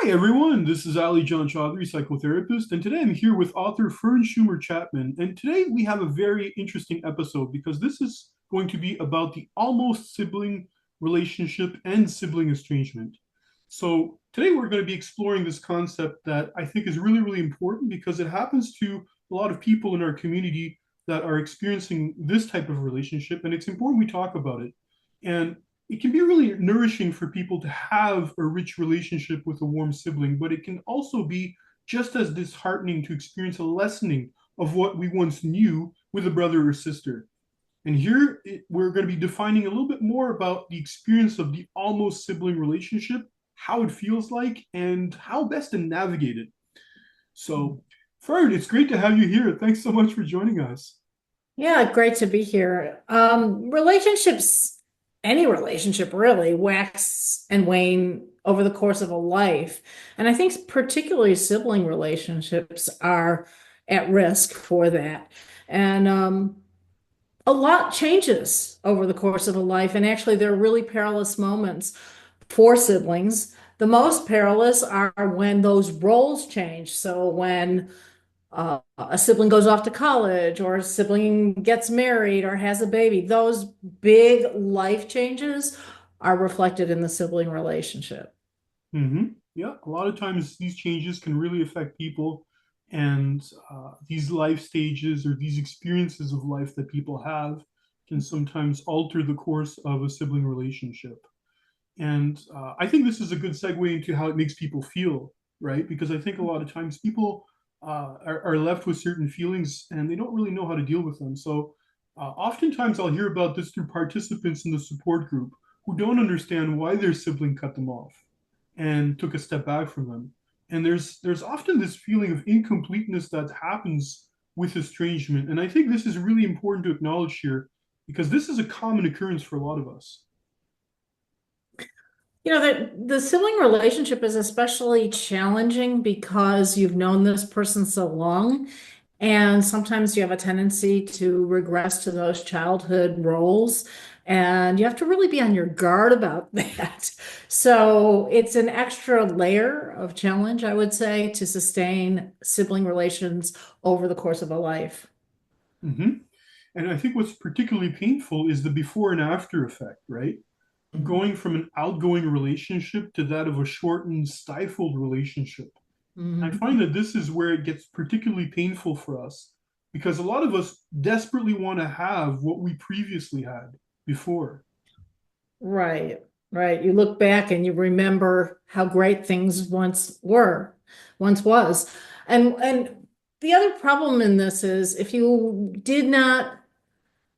Hi everyone, this is Ali John Chaudhary, Psychotherapist, and today I'm here with author Fern Schumer Chapman. And today we have a very interesting episode because this is going to be about the almost sibling relationship and sibling estrangement. So today we're going to be exploring this concept that I think is really, really important because it happens to a lot of people in our community that are experiencing this type of relationship, and it's important we talk about it. And it can be really nourishing for people to have a rich relationship with a warm sibling, but it can also be just as disheartening to experience a lessening of what we once knew with a brother or sister. And here we're going to be defining a little bit more about the experience of the almost sibling relationship, how it feels like, and how best to navigate it. So, Ferd, it's great to have you here. Thanks so much for joining us. Yeah, great to be here. Relationships, any relationship really, wax and wane over the course of a life. And I think particularly sibling relationships are at risk for that. And a lot changes over the course of a life. And actually, there are really perilous moments for siblings. The most perilous are when those roles change. So when a sibling goes off to college or a sibling gets married or has a baby. Those big life changes are reflected in the sibling relationship. Yeah, a lot of times these changes can really affect people, and these life stages or these experiences of life that people have can sometimes alter the course of a sibling relationship. And I think this is a good segue into how it makes people feel, right? Because I think a lot of times people are left with certain feelings and they don't really know how to deal with them. So oftentimes I'll hear about this through participants in the support group who don't understand why their sibling cut them off and took a step back from them. And there's often this feeling of incompleteness that happens with estrangement. And I think this is really important to acknowledge here because this is a common occurrence for a lot of us. The sibling relationship is especially challenging because you've known this person so long, and sometimes you have a tendency to regress to those childhood roles, and you have to really be on your guard about that. So it's an extra layer of challenge, I would say, to sustain sibling relations over the course of a life. Mm-hmm. And I think what's particularly painful is the before and after effect, right? Mhm. Going from an outgoing relationship to that of a shortened, stifled relationship. I Mhm. find that this is where it gets particularly painful for us because a lot of us desperately want to have what we previously had before. Right, right. You look back and you remember how great things once was. And the other problem in this is if you did not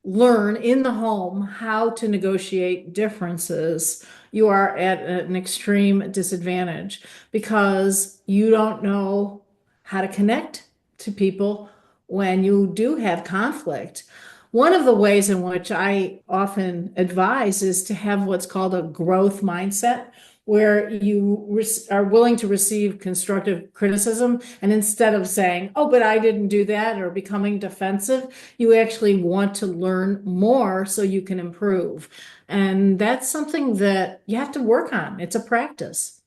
learn in the home how to negotiate differences, you are at an extreme disadvantage because you don't know how to connect to people when you do have conflict. One of the ways in which I often advise is to have what's called a growth mindset, where you are willing to receive constructive criticism. And instead of saying, oh, but I didn't do that, or becoming defensive, you actually want to learn more so you can improve. And that's something that you have to work on. It's a practice.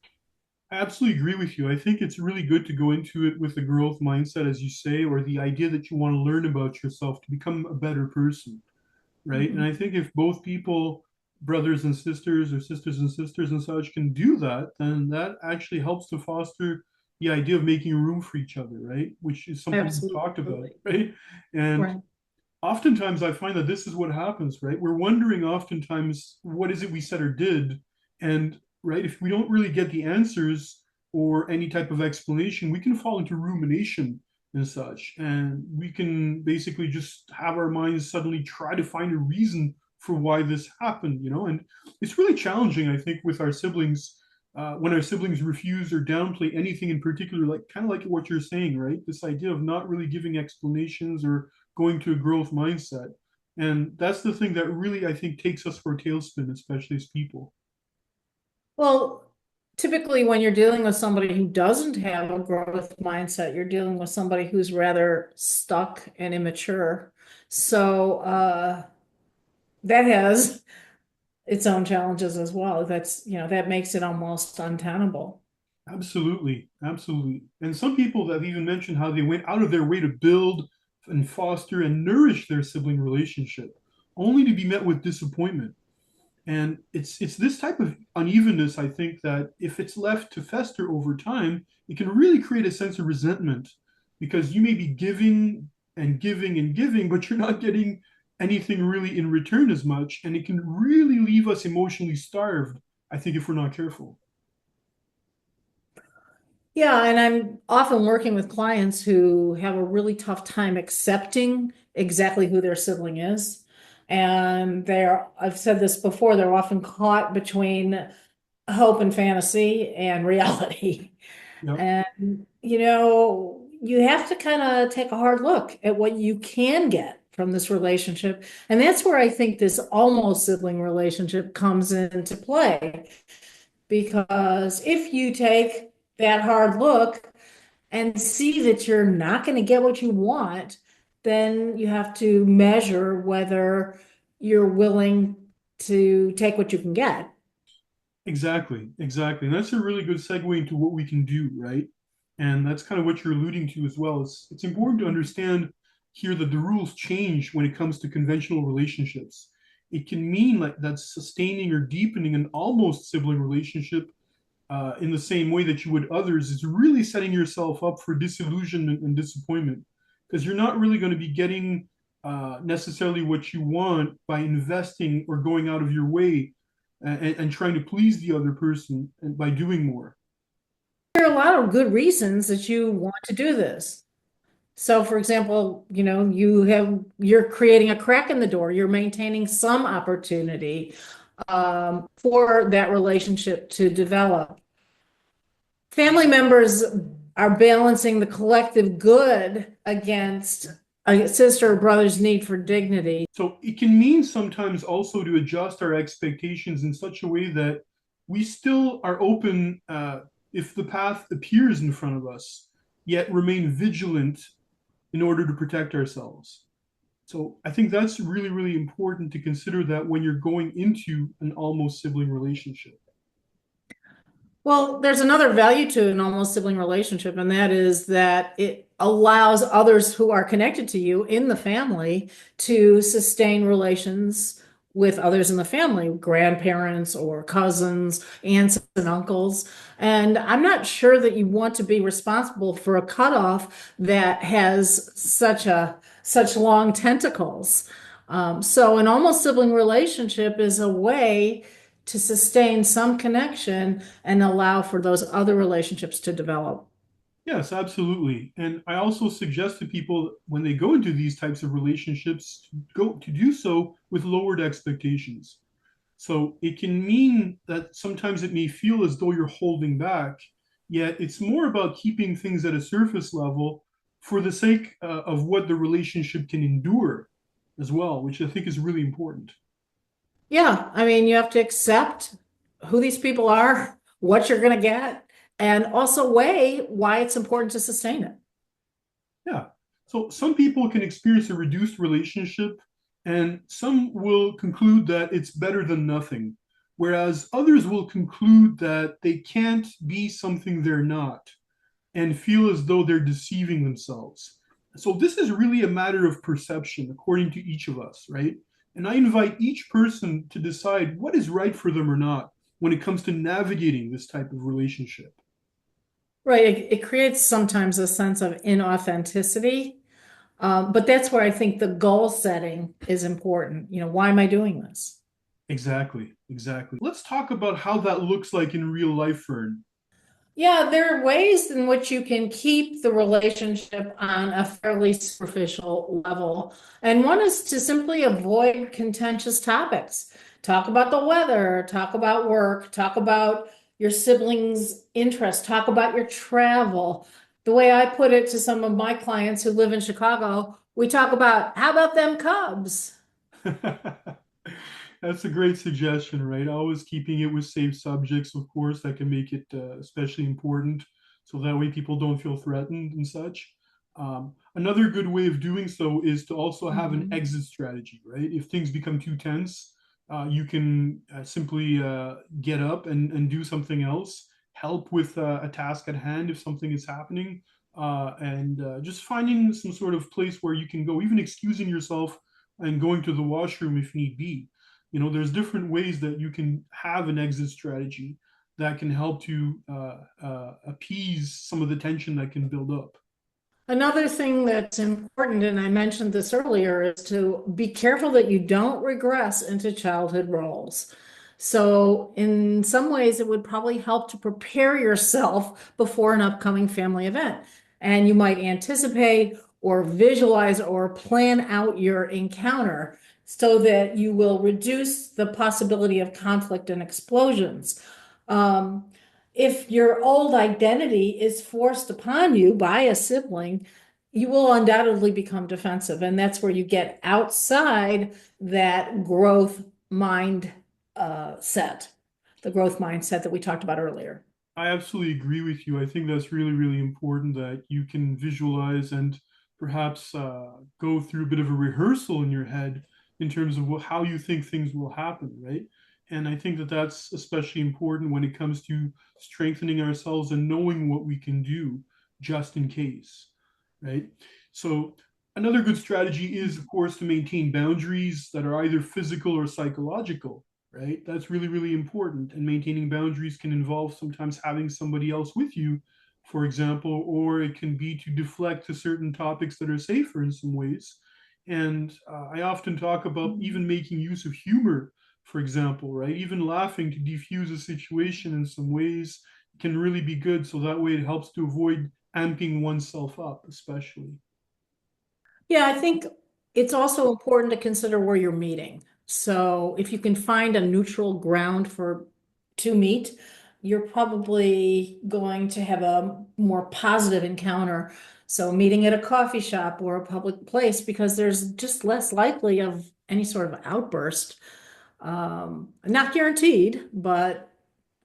I absolutely agree with you. I think it's really good to go into it with a growth mindset, as you say, or the idea that you want to learn about yourself to become a better person, right? And Mhm. I think if both people, brothers and sisters or sisters and such, can do that, then that actually helps to foster the idea of making room for each other, right? Which is something we've talked about, Absolutely. right? And Right. oftentimes I find that this is what happens, right? We're wondering oftentimes what is it we said or did, and right, if we don't really get the answers or any type of explanation, we can fall into rumination and such, and we can basically just have our minds suddenly try to find a reason for why this happened, and it's really challenging, I think, with our siblings. When our siblings refuse or downplay anything in particular, like kind of like what you're saying, right? This idea of not really giving explanations or going to a growth mindset. And that's the thing that really, I think, takes us for a tailspin, especially as people. Well, typically when you're dealing with somebody who doesn't have a growth mindset, you're dealing with somebody who's rather stuck and immature. So that has its own challenges as well. That makes it almost untenable. Absolutely, absolutely. And some people have even mentioned how they went out of their way to build and foster and nourish their sibling relationship, only to be met with disappointment. And it's this type of unevenness, I think, that if it's left to fester over time, it can really create a sense of resentment because you may be giving and giving and giving, but you're not getting anything really in return as much. And it can really leave us emotionally starved, I think, if we're not careful. Yeah, and I'm often working with clients who have a really tough time accepting exactly who their sibling is. And I've said this before, they're often caught between hope and fantasy and reality. Yep, And, you have to kind of take a hard look at what you can get from this relationship. And that's where I think this almost sibling relationship comes into play. Because if you take that hard look and see that you're not going to get what you want, then you have to measure whether you're willing to take what you can get. exactly, exactly. And that's a really good segue into what we can do, right? And that's kind of what you're alluding to as well. It's important to understand here that the rules change when it comes to conventional relationships. It can mean like that sustaining or deepening an almost sibling relationship in the same way that you would others is really setting yourself up for disillusionment and disappointment because you're not really going to be getting necessarily what you want by investing or going out of your way and trying to please the other person and by doing more. There are a lot of good reasons that you want to do this. So, for example, you're creating a crack in the door. You're maintaining some opportunity for that relationship to develop. Family members are balancing the collective good against a sister or brother's need for dignity. So it can mean sometimes also to adjust our expectations in such a way that we still are open if the path appears in front of us, yet remain vigilant in order to protect ourselves. So I think that's really, really important to consider that when you're going into an almost sibling relationship. Well, there's another value to an almost sibling relationship, and that is that it allows others who are connected to you in the family to sustain relations with others in the family, grandparents or cousins, aunts and uncles. And I'm not sure that you want to be responsible for a cutoff that has such long tentacles. So an almost sibling relationship is a way to sustain some connection and allow for those other relationships to develop. Yes, absolutely. And I also suggest to people when they go into these types of relationships to do so with lowered expectations. So it can mean that sometimes it may feel as though you're holding back, yet it's more about keeping things at a surface level for the sake of what the relationship can endure as well, which I think is really important. Yeah, I mean, you have to accept who these people are, what you're going to get, and also weigh why it's important to sustain it. Yeah. So some people can experience a reduced relationship, and some will conclude that it's better than nothing, whereas others will conclude that they can't be something they're not and feel as though they're deceiving themselves. So this is really a matter of perception according to each of us, right? And I invite each person to decide what is right for them or not when it comes to navigating this type of relationship. Right. It creates sometimes a sense of inauthenticity. But that's where I think the goal setting is important. Why am I doing this? Exactly, exactly. Let's talk about how that looks like in real life, Fern. Yeah, there are ways in which you can keep the relationship on a fairly superficial level. And one is to simply avoid contentious topics. Talk about the weather, talk about work, talk about your siblings' interests, talk about your travel. The way I put it to some of my clients who live in Chicago, we talk about how about them Cubs? That's a great suggestion, right? Always keeping it with safe subjects, of course, that can make it especially important. So that way people don't feel threatened and such. Another good way of doing so is to also have an Mhm. exit strategy, right? If things become too tense, you can simply get up and do something else, help with a task at hand if something is happening, and just finding some sort of place where you can go, even excusing yourself and going to the washroom if need be. There's different ways that you can have an exit strategy that can help to appease some of the tension that can build up. Another thing that's important, and I mentioned this earlier, is to be careful that you don't regress into childhood roles. So, in some ways, it would probably help to prepare yourself before an upcoming family event. And you might anticipate or visualize or plan out your encounter so that you will reduce the possibility of conflict and explosions. Um, if your old identity is forced upon you by a sibling, you will undoubtedly become defensive. And that's where you get outside that growth mind set, the growth mindset that we talked about earlier. I absolutely agree with you. I think that's really, really important that you can visualize and perhaps go through a bit of a rehearsal in your head in terms of how you think things will happen, right? And I think that that's especially important when it comes to strengthening ourselves and knowing what we can do just in case, right? So, another good strategy is, of course, to maintain boundaries that are either physical or psychological, right? That's really, really important. And maintaining boundaries can involve sometimes having somebody else with you, for example, or it can be to deflect to certain topics that are safer in some ways. And I often talk about even making use of humor, for example, right? Even laughing to defuse a situation in some ways can really be good. So that way it helps to avoid amping oneself up, especially. Yeah, I think it's also important to consider where you're meeting. So if you can find a neutral ground for to meet, you're probably going to have a more positive encounter. So meeting at a coffee shop or a public place because there's just less likely of any sort of outburst. Not guaranteed, but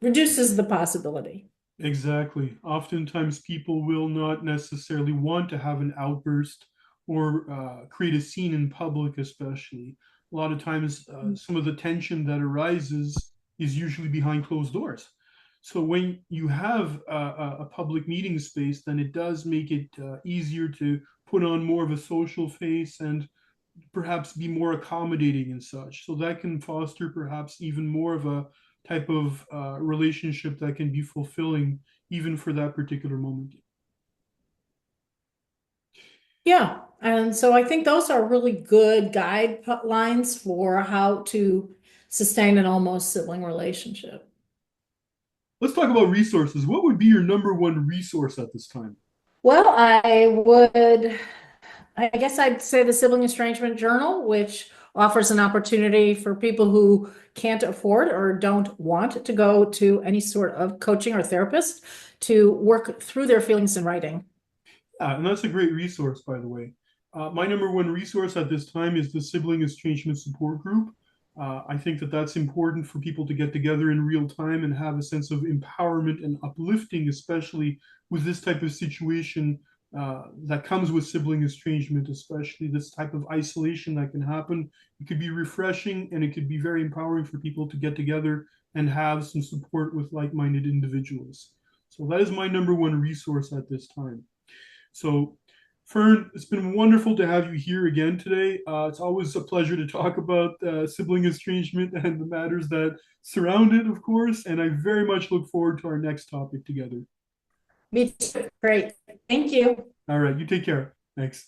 reduces the possibility. Exactly. Oftentimes, people will not necessarily want to have an outburst or create a scene in public, especially. A lot of times, some of the tension that arises is usually behind closed doors. So, when you have a public meeting space, then it does make it easier to put on more of a social face and perhaps be more accommodating and such. So that can foster perhaps even more of a type of relationship that can be fulfilling even for that particular moment. Yeah, and so I think those are really good guidelines for how to sustain an almost sibling relationship. Let's talk about resources. What would be your number one resource at this time? Well, I guess I'd say the Sibling Estrangement Journal, which offers an opportunity for people who can't afford or don't want to go to any sort of coaching or therapist to work through their feelings in writing. And that's a great resource, by the way. My number one resource at this time is the Sibling Estrangement Support Group. I think that that's important for people to get together in real time and have a sense of empowerment and uplifting, especially with this type of situation that comes with sibling estrangement, especially this type of isolation that can happen. It could be refreshing and it could be very empowering for people to get together and have some support with like minded individuals. So, that is my number one resource at this time. So, Fern, it's been wonderful to have you here again today. It's always a pleasure to talk about sibling estrangement and the matters that surround it, of course. And I very much look forward to our next topic together. Me too. Great. Thank you. All right, you take care. Thanks.